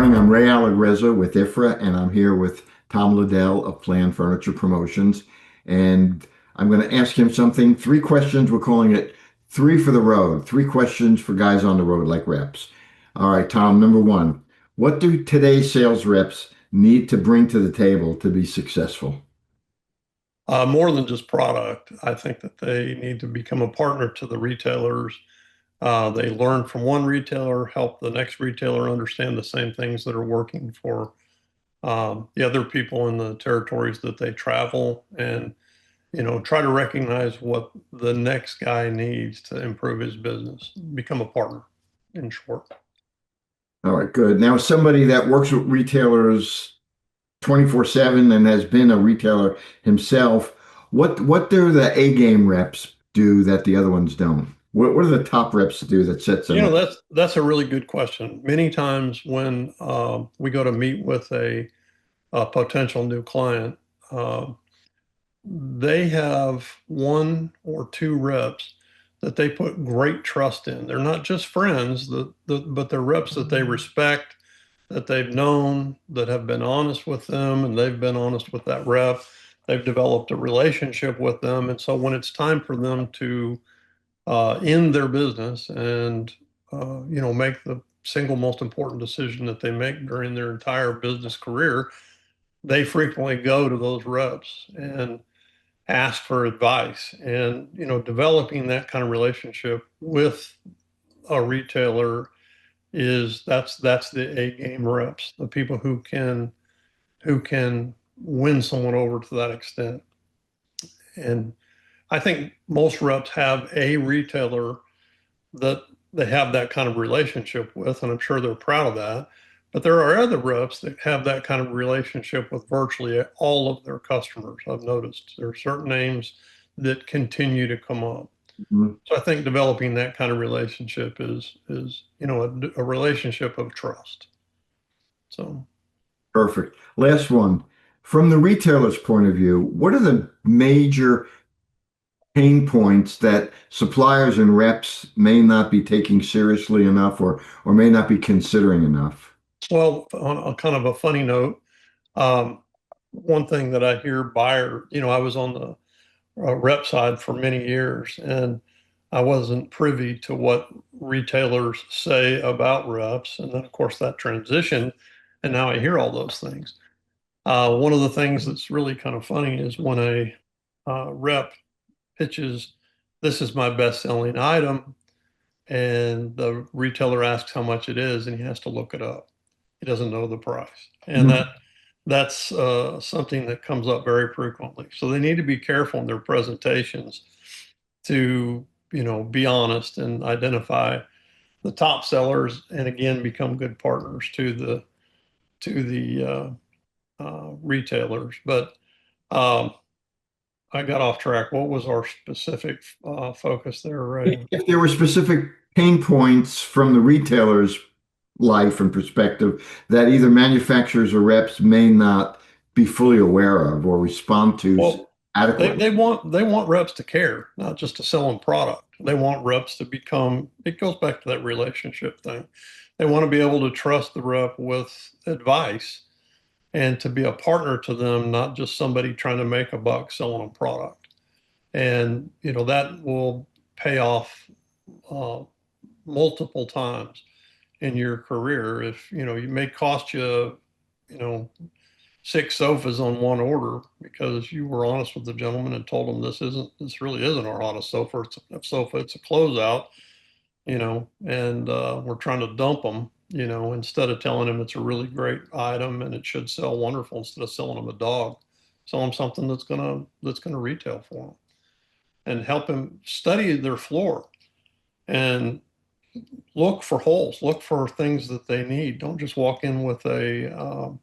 morning. I'm Ray Allegrezza with IFRA, and I'm here with Tom Liddell of Plan Furniture Promotions. And I'm going to ask him something. Three questions. We're calling it three for the road. Three questions for guys on the road like reps. All right, Tom, number one. What do today's sales reps need to bring to the table to be successful? More than just product, I think that they need to become a partner to the retailers. They learn from one retailer, help the next retailer understand the same things that are working for the other people in the territories that they travel, and try to recognize what the next guy needs to improve his business. Become a partner, in short. All right, good. Now, somebody that works with retailers 24/7 and has been a retailer himself, what do the A game reps do that the other ones don't? What do the top reps do that sets them up? That's a really good question. Many times when we go to meet with a potential new client, uh, they have one or two reps that they put great trust in. They're not just friends, but they're reps that they respect, that they've known, that have been honest with them, and they've been honest with that rep. They've developed a relationship with them. And so when it's time for them to end their business and make the single most important decision that they make during their entire business career, they frequently go to those reps and ask for advice. And developing that kind of relationship with a retailer is that's the A game reps, the people who can win someone over to that extent. And I think most reps have a retailer that they have that kind of relationship with, and I'm sure they're proud of that. But there are other reps that have that kind of relationship with virtually all of their customers. I've noticed there are certain names that continue to come up. Mhm. So I think developing that kind of relationship is a relationship of trust. So Perfect. Last one. From the retailer's point of view, what are the major pain points that suppliers and reps may not be taking seriously enough or may not be considering enough? well, on a kind of a funny note, um, one thing that I hear I was on the rep side for many years, and I wasn't privy to what retailers say about reps. And then, of course, that transition, and now I hear all those things. One of the things that's really kind of funny is when a rep pitches, "This is my best selling item," and the retailer asks how much it is, and he has to look it up. He doesn't know the price, and Mhm. that's something that comes up very frequently. So they need to be careful in their presentations to be honest and identify the top sellers, and again become good partners to the retailers. But um, I got off track. What was our specific focus there, Ray? If there were specific pain points from the retailer's life and perspective that either manufacturers or reps may not be fully aware of or respond to Well, they, adequately. they want they want reps to care, not just to sell them product. They want reps to become, it goes back to that relationship thing. They want to be able to trust the rep with advice and to be a partner to them, not just somebody trying to make a buck selling a product. And that will pay off uh, multiple times in your career. If it may cost you, you know, six sofas on one order because you were honest with the gentleman and told him this really isn't our hottest sofa. It's a closeout, and we're trying to dump them. Instead of telling him it's a really great item and it should sell wonderful, instead of selling him a dog, sell him something that's gonna retail for him, and help him study their floor and look for holes, look for things that they need. Don't just walk in with a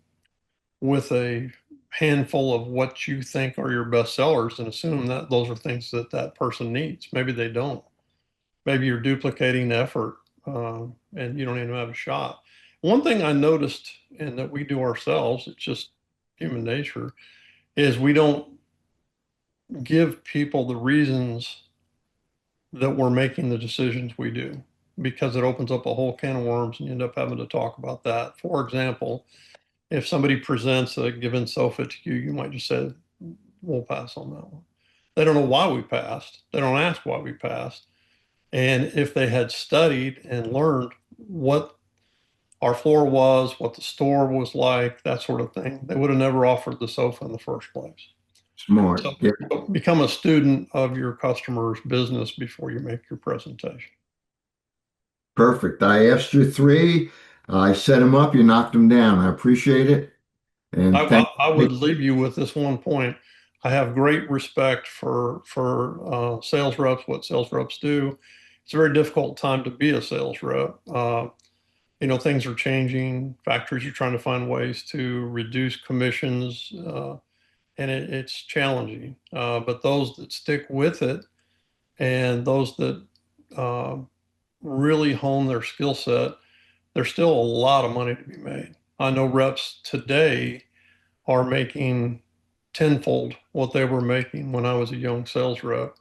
handful of what you think are your best sellers and assume that those are things that that person needs. Maybe they don't. Maybe you're duplicating the effort, and you don't even have a shot. One thing I noticed, and that we do ourselves, it's just human nature, is we don't give people the reasons that we're making the decisions we do. because it opens up a whole can of worms and you end up having to talk about that. For example, if somebody presents a given sofa to you, you might just say, we'll pass on that one. They don't know why we passed. They don't ask why we passed. And if they had studied and learned what our floor was, what the store was like, that sort of thing, they would have never offered the sofa in the first place. Smart. So Yeah, become a student of your customer's business before you make your presentation. perfect. I asked you three. I set them up. You knocked them down. I appreciate it. I, And thank I would leave you with this one point. I have great respect for sales reps, what sales reps do. It's a very difficult time to be a sales rep. Things are changing. Factories are trying to find ways to reduce commissions, and it's challenging. But those that stick with it and those that uh, really hone their skill set, there's still a lot of money to be made. I know reps today are making tenfold what they were making when I was a young sales rep.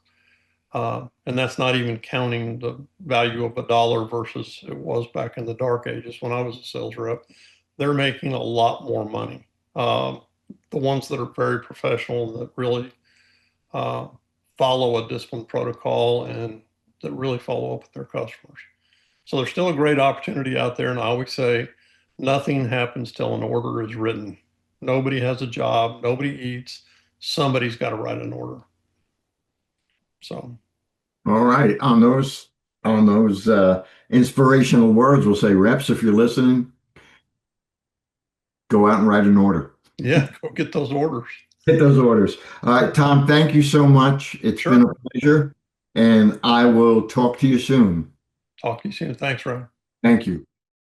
And that's not even counting the value of a dollar versus it was back in the dark ages when I was a sales rep. They're making a lot more money. The ones that are very professional, that really uh, follow a disciplined protocol and that really follow up with their customers. So there's still a great opportunity out there. And I always say, nothing happens till an order is written. Nobody has a job. Nobody eats. Somebody's got to write an order. So, All right. On those inspirational words, we'll say, reps, if you're listening, go out and write an order. yeah, go get those orders. Hit those orders. All right, Tom, thank you so much. It's been Sure. a pleasure, and I will talk to you soon. Talk to you soon. Thanks, Ryan. Thank you.